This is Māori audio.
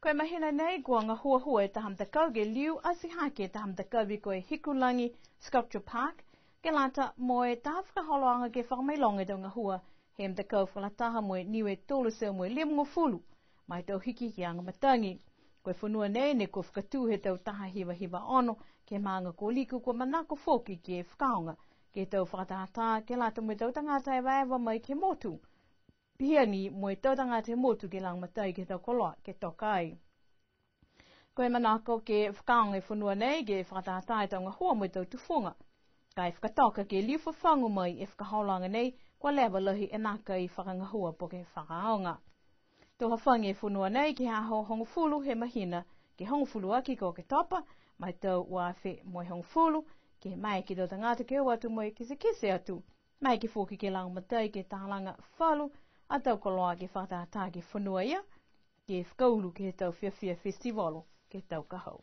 Koe mahina nei kua ngā hua e taham takau ge liu asihake e taham takau vi koe Hikulangi Sculpture Park, ke lata moe tawhaka holoanga ke whakamailonga tau ngā hua he mtakau whalataha moe niwe tolu seu moe liam ngofulu, mai tau hiki ki anga matangi. Koe whanua nei ne ko whakatū he tau taha hiwa ono ke maanga ko liku ko manako foki ke whakaonga ke tau whakatata ke lata moe tau tangata e waewa mai ke motu. Piani moe tau tangata e motu ke lang matai ke tau koloa ke tokai. Koe manako ke whakaonga e whanua nei ke whakatata e tau ngā hua moe tau tufonga. Kai whakatoka ke liu whawhangu mai e whakaholanga nei kwa lewa lahi e naka i whakangahua po ke whakaonga. Tō hawhangi e whanua nei ki haho hongofulu he mahina ke hongofulu aki ko ke topa, mai tau wawhi moe hongofulu, ke mai ki tō tangata ke watu moe kise atu, mai ki fōki ke lang matai ke tālanga whalu, a tau koloa ke whakatata ke whanua ia, ke whakaulu ke tau whiawhia festivalo ke tau kahau.